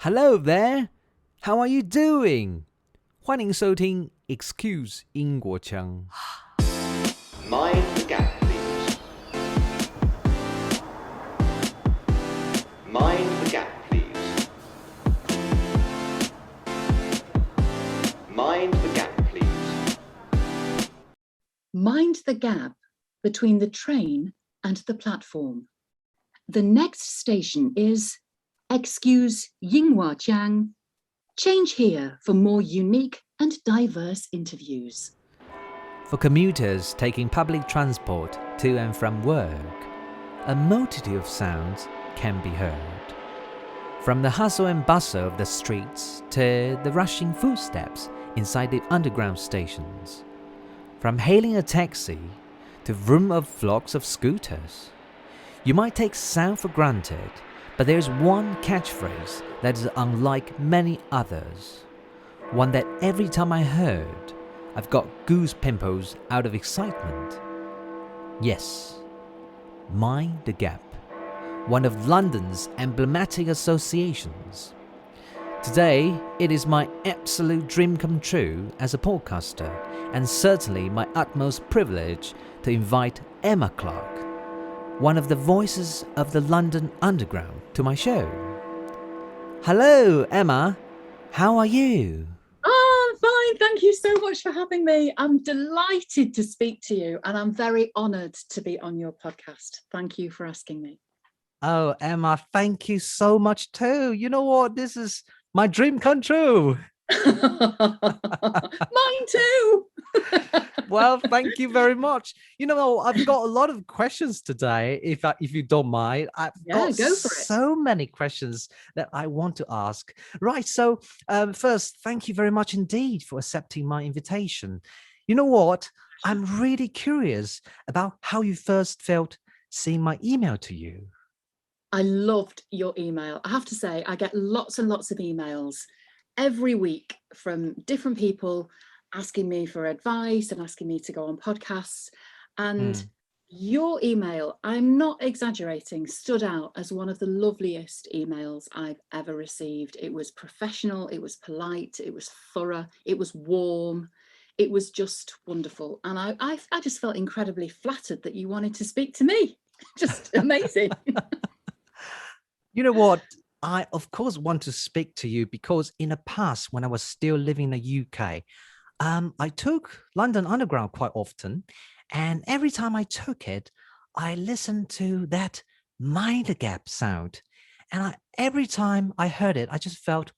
Hello there, how are you doing? 欢迎收听 Excuse 英国腔。Mind the gap, please. Mind the gap, please. Mind the gap, please. Mind the gap between the train and the platform. The next station is Excuse英国腔. Change here for more unique and diverse interviews. For commuters taking public transport to and from work, a multitude of sounds can be heard. From the hustle and bustle of the streets to the rushing footsteps inside the underground stations. From hailing a taxi to vroom of flocks of scooters. You might take sound for granted, but there's one catchphrase that is unlike many others. One that every time I heard, I've got goose pimples out of excitement. Yes, mind the gap, one of London's emblematic associations. Today, it is my absolute dream come true as a podcaster, and certainly my utmost privilege to invite Emma Clarke, one of the voices of the London Underground, to my show. Hello, Emma. How are you? Oh, I'm fine. Thank you so much for having me. I'm delighted to speak to you, and I'm very honoured to be on your podcast. Thank you for asking me. Oh, Emma, thank you so much too. You know what? This is my dream come true. Mine too. Well, thank you very much. You know, I've got a lot of questions today, if you don't mind. I've got go for it. so many questions that I want to ask. Right, so first, thank you very much indeed for accepting my invitation. You know what? I'm really curious about how you first felt seeing my email to you. I loved your email. I have to say, I get lots and lots of emails every week from different people asking me for advice and asking me to go on podcasts. And your email, I'm not exaggerating, stood out as one of the loveliest emails I've ever received. It was professional, it was polite, it was thorough, it was warm. It was just wonderful. And I just felt incredibly flattered that you wanted to speak to me. Just amazing. You know what? I, of course, want to speak to you because in the past, when I was still living in the UK, I took London Underground quite often. And every time I took it, I listened to that mind the gap sound. And every time I heard it, I just felt,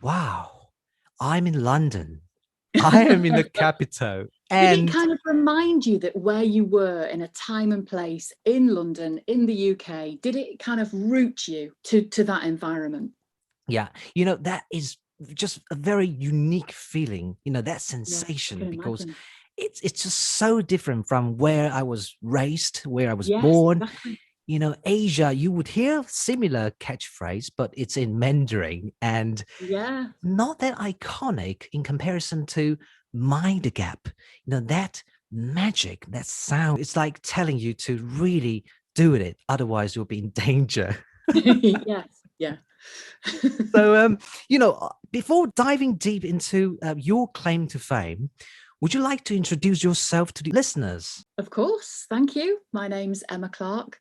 wow, I'm in London. I am in the capital. Did it kind of remind you that where you were in a time and place in London, in the UK, did it kind of root you to that environment? Yeah, you know, that is just a very unique feeling, you know, that sensation, Yeah, because it's just so different from where I was raised, where I was born. Exactly. You know, Asia, you would hear similar catchphrase, but it's in Mandarin and not that iconic in comparison to Mind the Gap. You know, that magic, that sound, it's like telling you to really do it. Otherwise, you'll be in danger. Yes, yeah. So, you know, before diving deep into your claim to fame, would you like to introduce yourself to the listeners? Of course. Thank you. My name's Emma Clarke.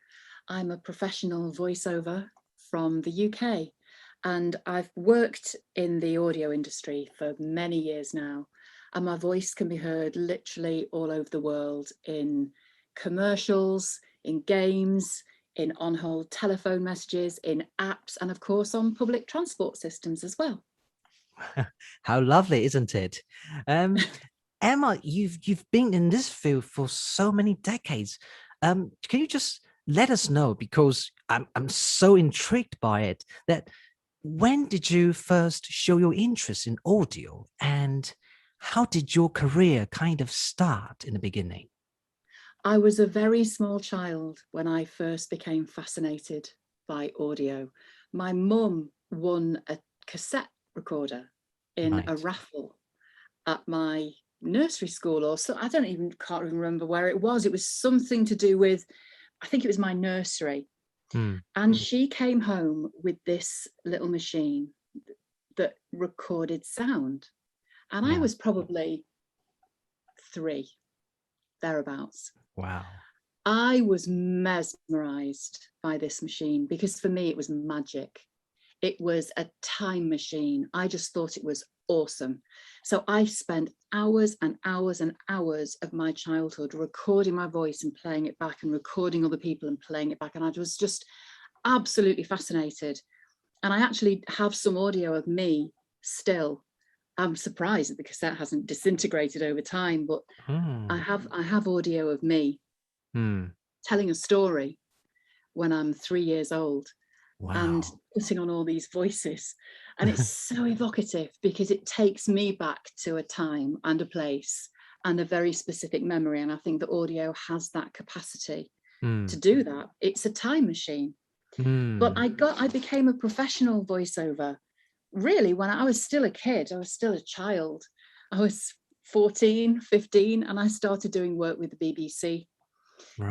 I'm a professional voiceover from the UK, and I've worked in the audio industry for many years now. And my voice can be heard literally all over the world in commercials, in games, in on-hold telephone messages, in apps, and of course on public transport systems as well. How lovely, isn't it? Emma, you've been in this field for so many decades. Can you just let us know, because I'm so intrigued by it, that when did you first show your interest in audio, and how did your career kind of start in the beginning? I was a very small child when I first became fascinated by audio. My mum won a cassette recorder in a raffle at my nursery school, or so. Can't even remember where it was. It was something to do with, I think it was my nursery. And she came home with this little machine, that recorded sound. And I Yeah. was probably 3, thereabouts. Wow. I was mesmerized by this machine because for me, it was magic. It was a time machine. I just thought it was awesome. So I spent hours and hours and hours of my childhood recording my voice and playing it back, and recording other people and playing it back. And I was just absolutely fascinated. And I actually have some audio of me still. I'm surprised that the cassette hasn't disintegrated over time, but I Hmm. have audio of me Hmm. telling a story when I'm 3 years old and Wow. putting on all these voices. And it's so evocative because it takes me back to a time and a place and a very specific memory. And I think that audio has that capacity to Hmm. do that. It's a time machine. But Hmm. I became a professional voiceover really when I was still a kid. I was still a child. I was 14, 15, and I started doing work with the BBC,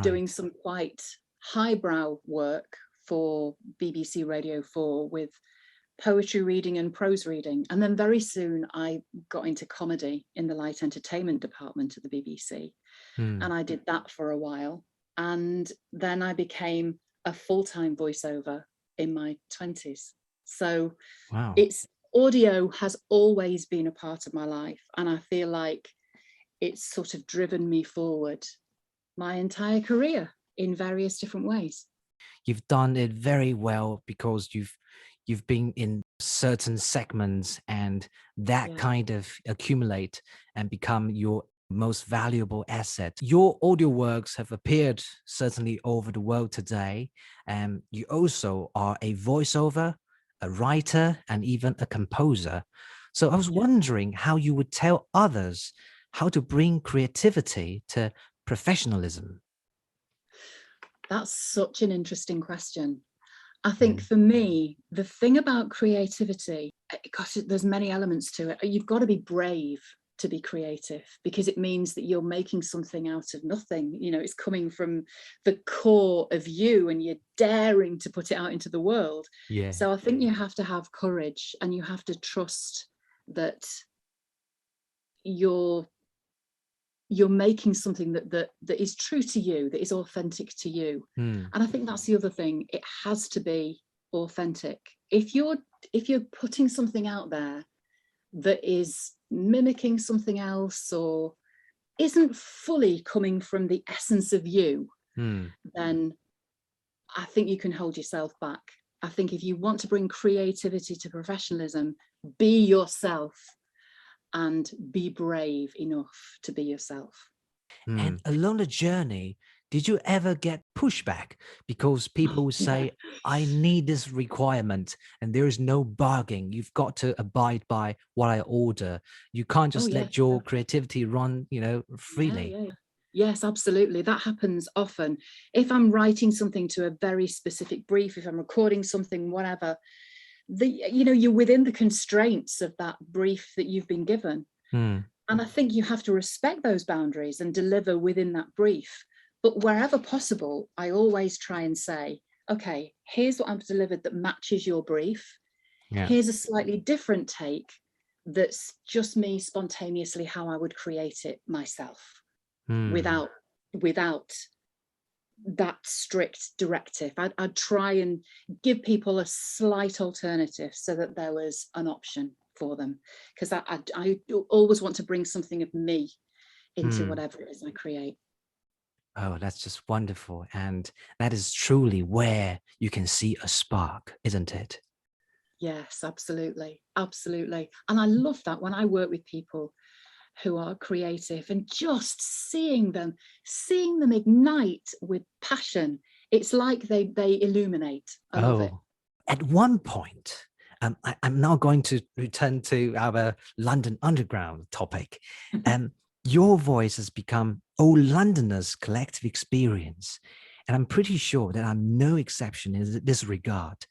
doing Right. some quite highbrow work for BBC Radio 4 with poetry reading and prose reading. And then very soon I got into comedy in the light entertainment department at the BBC. Hmm. And I did that for a while. And then I became a full-time voiceover in my 20s. So Wow. it's audio has always been a part of my life. And I feel like it's sort of driven me forward my entire career in various different ways. You've done it very well because you've been in certain segments, and that Yeah. kind of accumulate and become your most valuable asset. Your audio works have appeared certainly over the world today, and you also are a voiceover, a writer, and even a composer. So I was Yeah. wondering how you would tell others how to bring creativity to professionalism. That's such an interesting question. I think Mm. for me, the thing about creativity, gosh, there's many elements to it. You've got to be brave to be creative because it means that you're making something out of nothing. You know, it's coming from the core of you and you're daring to put it out into the world. Yeah. So I think you have to have courage and you have to trust that you're you're making something that is true to you, that is authentic to you. Mm. And I think that's the other thing, it has to be authentic. If you're putting something out there that is mimicking something else or isn't fully coming from the essence of you, Mm. then I think you can hold yourself back. I think if you want to bring creativity to professionalism, be yourself and be brave enough to be yourself. And Mm. along the journey, did you ever get pushback because people would Yeah. say, I need this requirement and there is no bargaining. You've got to abide by what I order. You can't Oh just yeah. let your creativity run, Yeah, freely. yeah, yeah. Yes, absolutely. That happens often. If I'm writing something to a very specific brief, if I'm recording something, whatever, you're within the constraints of that brief that you've been given. Hmm. And I think you have to respect those boundaries and deliver within that brief. But wherever possible, I always try and say, okay, here's what I've delivered that matches your brief. Yeah. Here's a slightly different take that's just me spontaneously how I would create it myself Hmm. without that strict directive. I'd try and give people a slight alternative so that there was an option for them, because I always want to bring something of me into Hmm. whatever it is I create. Oh, that's just wonderful. And that is truly where you can see a spark, isn't it? Yes, absolutely, absolutely. And I love that when I work with people who are creative and just seeing them ignite with passion. It's like they illuminate. I love it. Oh, at one point, I'm now going to return to our London Underground topic. Um, your voice has become all Londoners' collective experience. And I'm pretty sure that I'm no exception in this regard,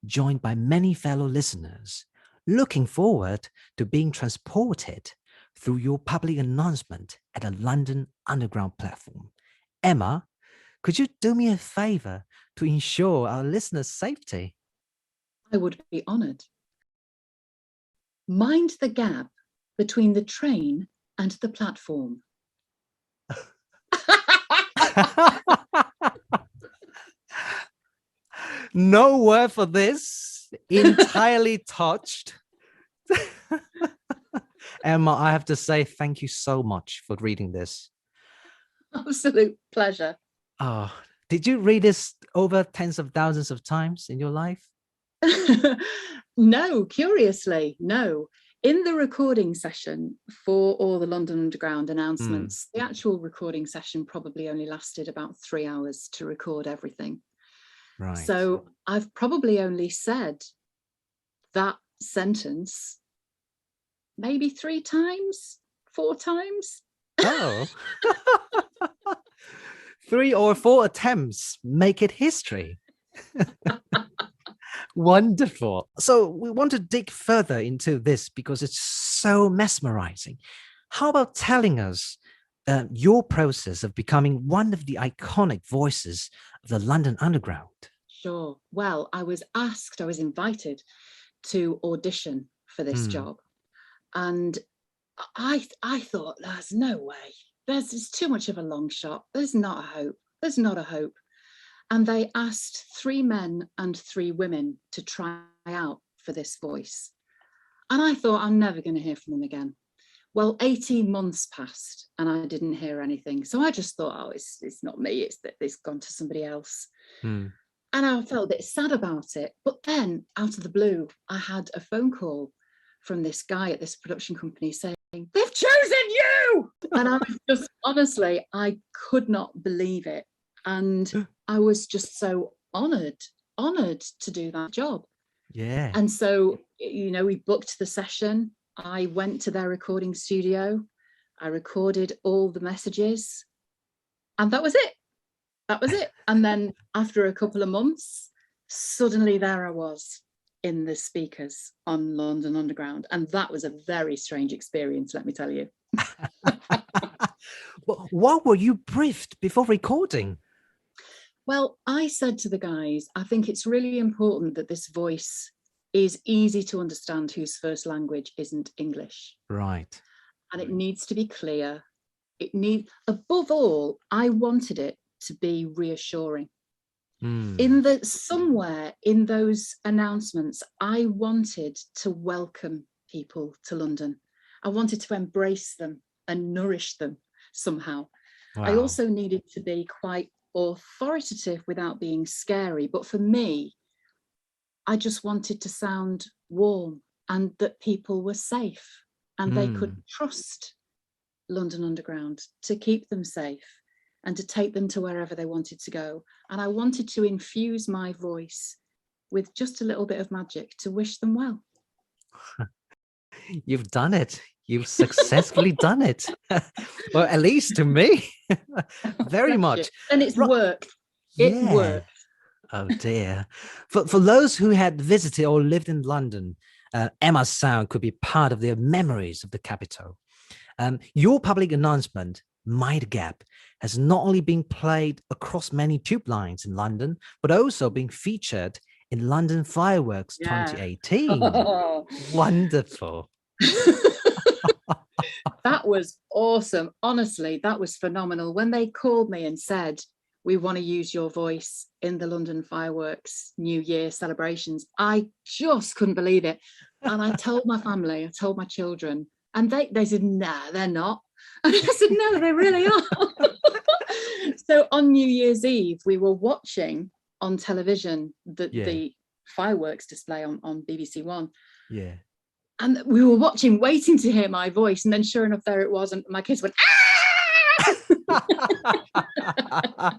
joined by many fellow listeners, looking forward to being transported through your public announcement at a London Underground platform. Emma, could you do me a favor to ensure our listeners' safety? I would be honoured. Mind the gap between the train and the platform. No word for this. Entirely touched. Emma, I have to say thank you so much for reading this. Absolute pleasure. Oh, did you read this over tens of thousands of times in your life? No, curiously, no. In the recording session for all the London Underground announcements, the actual recording session probably only lasted about 3 hours to record everything. Right. So I've probably only said that sentence maybe 3 times, 4 times. Oh. 3 or 4 attempts make it history. Wonderful. So we want to dig further into this because it's so mesmerizing. How about telling us your process of becoming one of the iconic voices of the London Underground? Sure. Well, I was invited to audition for this job. And I thought, there's no way. It's too much of a long shot. There's not a hope. There's not a hope. And they asked 3 men and 3 women to try out for this voice. And I thought, I'm never going to hear from them again. Well, 18 months passed and I didn't hear anything. So I just thought, oh, it's not me. It's gone to somebody else. And I felt a bit sad about it. But then out of the blue, I had a phone call from this guy at this production company saying, they've chosen you. And I was just, honestly, I could not believe it. And I was just so honored to do that job. Yeah. And so, we booked the session. I went to their recording studio. I recorded all the messages. And that was it. That was it. And then after a couple of months, suddenly there I was in the speakers on London Underground. And that was a very strange experience, let me tell you. What were you briefed before recording? Well, I said to the guys, I think it's really important that this voice is easy to understand whose first language isn't English. Right. And it needs to be clear. Above all, I wanted it to be reassuring. Somewhere in those announcements, I wanted to welcome people to London. I wanted to embrace them and nourish them somehow. Wow. I also needed to be quite authoritative without being scary. But for me, I just wanted to sound warm and that people were safe and they could trust London Underground to keep them safe and to take them to wherever they wanted to go. And I wanted to infuse my voice with just a little bit of magic to wish them well. You've done it. You've successfully done it. Well, at least to me. Very much. And it's worked. It worked. Oh dear. For those who had visited or lived in London, Emma's sound could be part of their memories of the capital. Your public announcement, Mind the Gap, has not only been played across many tube lines in London, but also been featured in London Fireworks 2018. Oh. Wonderful. That was awesome. Honestly, that was phenomenal. When they called me and said, we want to use your voice in the London Fireworks New Year celebrations, I just couldn't believe it. And I told my family, I told my children, and they said, nah, they're not. And I said, no, they really are. So on New Year's Eve, we were watching on television the fireworks display on BBC One. Yeah. And we were watching, waiting to hear my voice. And then sure enough, there it was. And my kids went, ah!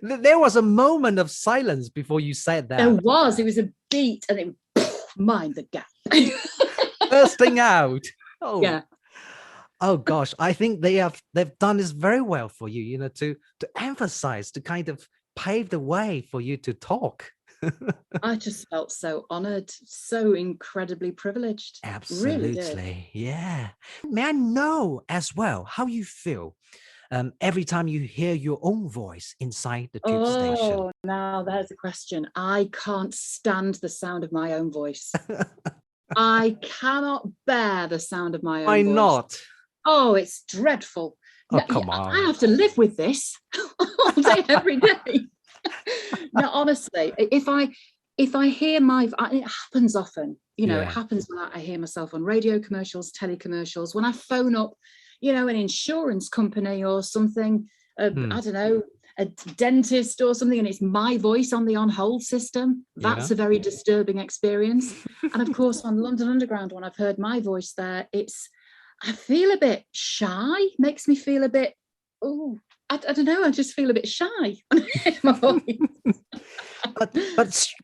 There was a moment of silence before you said that. There was. It was a beat and it mind the gap. Bursting out. Oh. Yeah. Oh gosh, I think they've done this very well for you, to emphasize, to kind of pave the way for you to talk. I just felt so honored, so incredibly privileged. Absolutely. Really, yeah. May I know as well how you feel every time you hear your own voice inside the tube station? Oh, now there's a question. I can't stand the sound of my own voice. I cannot bear the sound of my own Why voice. not? Oh, it's dreadful. Oh, No, come I on. have to live with this all day, every day. No, honestly, if I hear it happens often, it Yeah. happens when I hear myself on radio commercials, telecommercials, when I phone up, an insurance company or something, I don't know, a dentist or something, and it's my voice on the on-hold system. That's a very disturbing experience. And of course, on London Underground, when I've heard my voice there, I feel a bit shy, makes me feel a bit, I don't know, I just feel a bit shy when I hear my voice.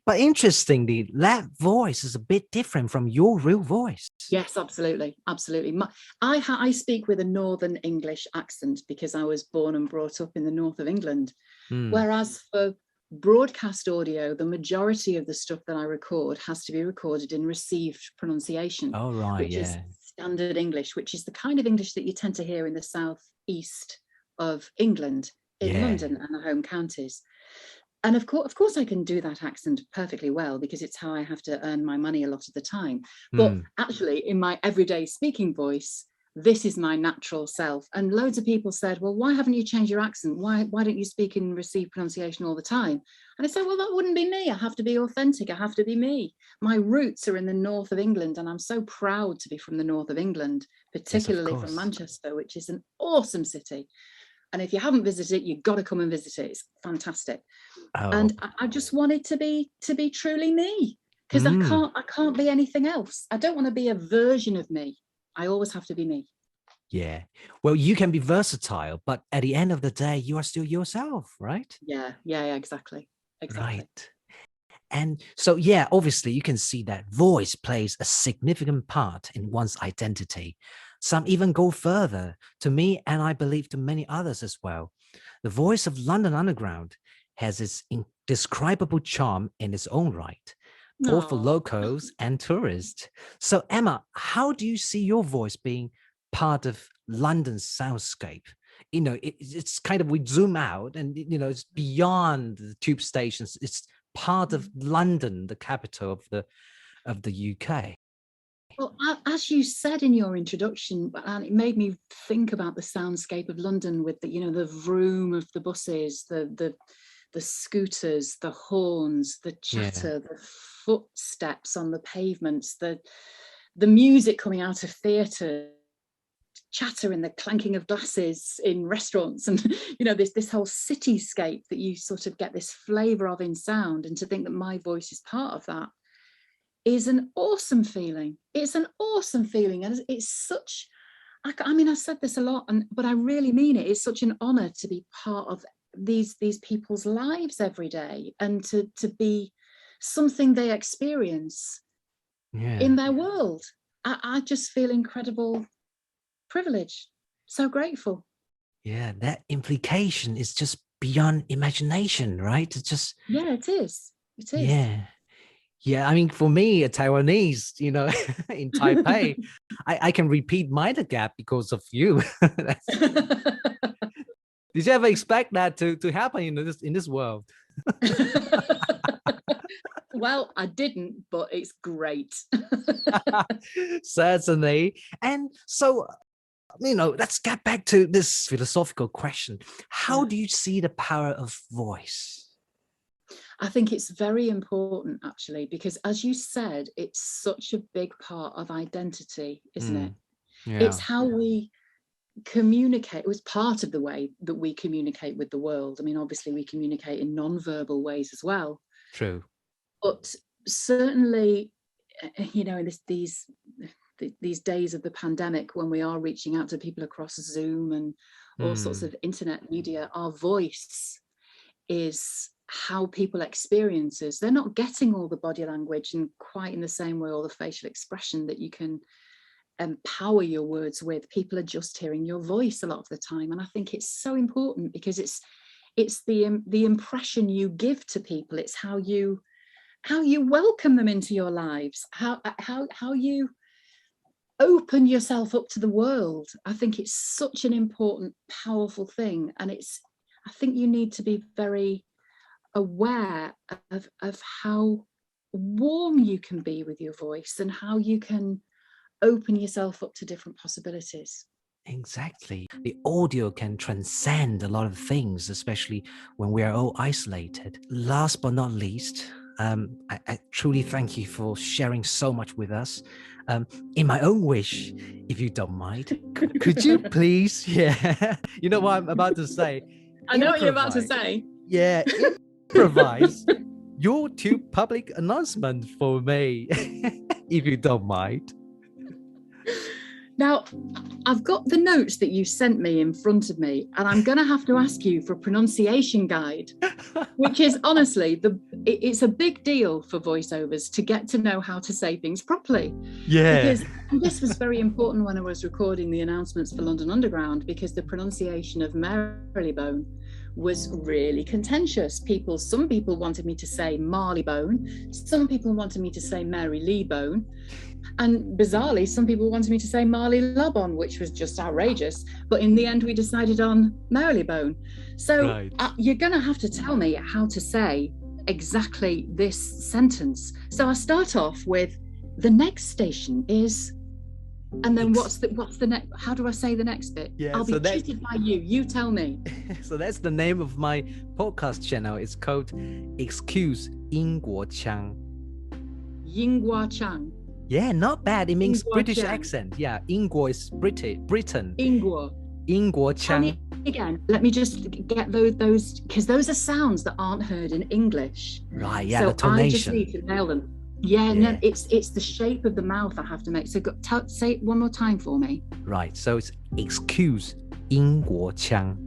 But interestingly, that voice is a bit different from your real voice. Yes, absolutely. I speak with a Northern English accent because I was born and brought up in the north of England. Whereas for broadcast audio, the majority of the stuff that I record has to be recorded in received pronunciation, Oh, right, which is standard English, which is the kind of English that you tend to hear in the southeast of England, in London and the home counties. And of course, I can do that accent perfectly well because it's how I have to earn my money a lot of the time. But actually, in my everyday speaking voice, this is my natural self. And loads of people said, well, why haven't you changed your accent? Why don't you speak in received pronunciation all the time? And I said, well, that wouldn't be me. I have to be authentic. I have to be me. My roots are in the north of England, and I'm so proud to be from the north of England, particularly from Manchester, which is an awesome city. And if you haven't visited it, you've got to come and visit it. It's fantastic. And I just wanted to be truly me, because I can't be anything else. I don't want to be a version of me. I always have to be me. Yeah. Well, you can be versatile, but at the end of the day, you are still yourself, right? Yeah, exactly. Right. And so, obviously you can see that voice plays a significant part in one's identity. Some even go further. To me, and I believe to many others as well, the voice of London Underground has its indescribable charm in its own right, both for locals and tourists. So, Emma, how do you see your voice being part of London's soundscape? It's kind of, we zoom out and, it's beyond the tube stations. It's part of London, the capital of the UK. Well, as you said in your introduction, and it made me think about the soundscape of London with the vroom of the buses, the scooters, the horns, the chatter, the footsteps on the pavements, the music coming out of theatre, chatter and the clanking of glasses in restaurants, and this whole cityscape that you sort of get this flavour of in sound. And to think that my voice is part of that is an awesome feeling. It's an awesome feeling, and it's such, I mean, I said this a lot, but I really mean it. It's such an honour to be part of these people's lives every day, and to be something they experience in their world. I just feel incredible privilege, so grateful. Yeah, that implication is just beyond imagination, right? It's just it is. Yeah, I mean, for me, a Taiwanese, in Taipei, I can repeat minor gap because of you. Did you ever expect that to happen in this world? Well, I didn't, but it's great. Certainly. And so, let's get back to this philosophical question. How do you see the power of voice? I think it's very important, actually, because as you said, it's such a big part of identity, isn't it? Yeah. It's how we communicate. It was part of the way that we communicate with the world. I mean, obviously we communicate in non-verbal ways as well. True. But certainly, in these days of the pandemic, when we are reaching out to people across Zoom and all sorts of internet media, our voice is how people experience us. They're not getting all the body language and quite in the same way, all the facial expression that you can empower your words with. People are just hearing your voice a lot of the time, and I think it's so important because it's the impression you give to people. It's how you welcome them into your lives, how you open yourself up to the world. I think it's such an important, powerful thing, and I think you need to be very aware of how warm you can be with your voice and how you can open yourself up to different possibilities. Exactly. The audio can transcend a lot of things, especially when we are all isolated. Last but not least, I truly thank you for sharing so much with us. In my own wish, if you don't mind, could you please, you know what I'm about to say? I know what you're about to say. Yeah, improvise your two public announcements for me, if you don't mind. Now, I've got the notes that you sent me in front of me, and I'm going to have to ask you for a pronunciation guide, which is honestly, it's a big deal for voiceovers to get to know how to say things properly. Yeah. Because this was very important when I was recording the announcements for London Underground, because the pronunciation of Marylebone was really contentious. Some people wanted me to say Marleybone, some people wanted me to say Marylebone. And bizarrely, some people wanted me to say Marley-Labon, which was just outrageous. But in the end, we decided on Marylebone. So you're going to have to tell me how to say exactly this sentence. So I start off with, the next station is, and then what's the next? How do I say the next bit? Yeah, I'll be tutored by you. You tell me. So that's the name of my podcast channel. It's called Excuse 英国腔. 英国腔. Yeah, not bad. It means 英国腔. British accent. Yeah, 英国 is Britain. 英国. 英国腔. Again, let me just get those, because those are sounds that aren't heard in English. Right, yeah, so the tonation. I just need to nail them. Yeah, no, it's the shape of the mouth I have to make. So say it one more time for me. Right, so it's excuse 英国腔.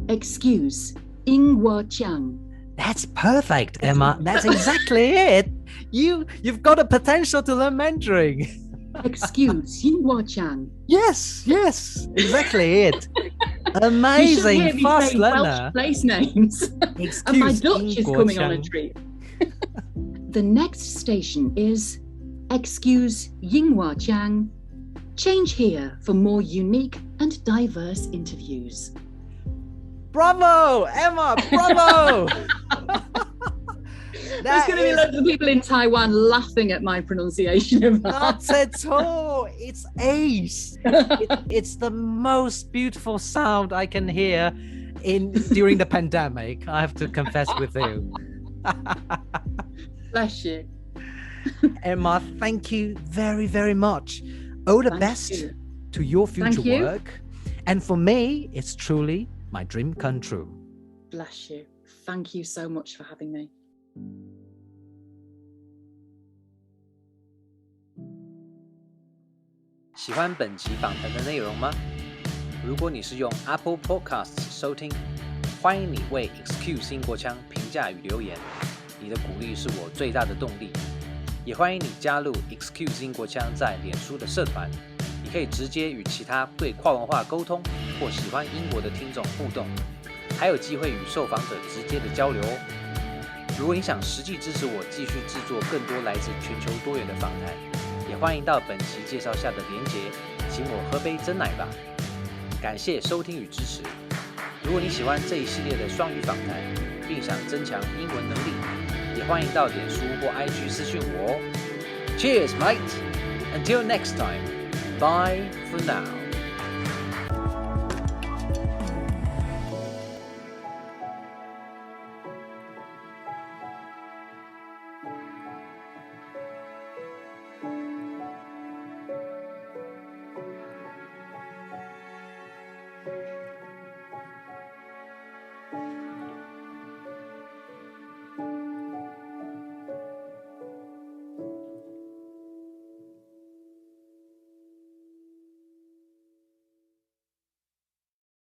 Excuse 英国腔. That's perfect, Emma. That's exactly it. You've got a potential to learn Mandarin. Excuse 英国腔. Yes, exactly it. Amazing, fast learner. Welsh place names. Excuse and my Dutch is coming on a 英国腔. treat. The next station is Excuse 英国腔. Change here for more unique and diverse interviews. Bravo, Emma, bravo. There's going to be loads of people in Taiwan laughing at my pronunciation of that. Not at all. It's ace. It's the most beautiful sound I can hear during the pandemic. I have to confess with you. Bless you. Emma, thank you very, very much. All the best to your future work. And for me, it's truly my dream come true. Bless you. Thank you so much for having me. 喜欢本集访谈的内容吗？如果你是用 Apple Podcasts 收听，欢迎你为 Excuse 英国腔评价与留言，你的鼓励是我最大的动力。也欢迎你加入 Excuse 英国腔在脸书的社团，你可以直接与其他对跨文化沟通或喜欢英国的听众互动，还有机会与受访者直接的交流哦。如果你想实际支持我继续制作更多来自全球多元的访谈，也欢迎到本期介绍下的连结，请我喝杯真奶吧。感谢收听与支持。如果你喜欢这一系列的双语访谈，并想增强英文能力，也欢迎到脸书或 IG 私讯我哦。Cheers, mate! Until next time, bye for now.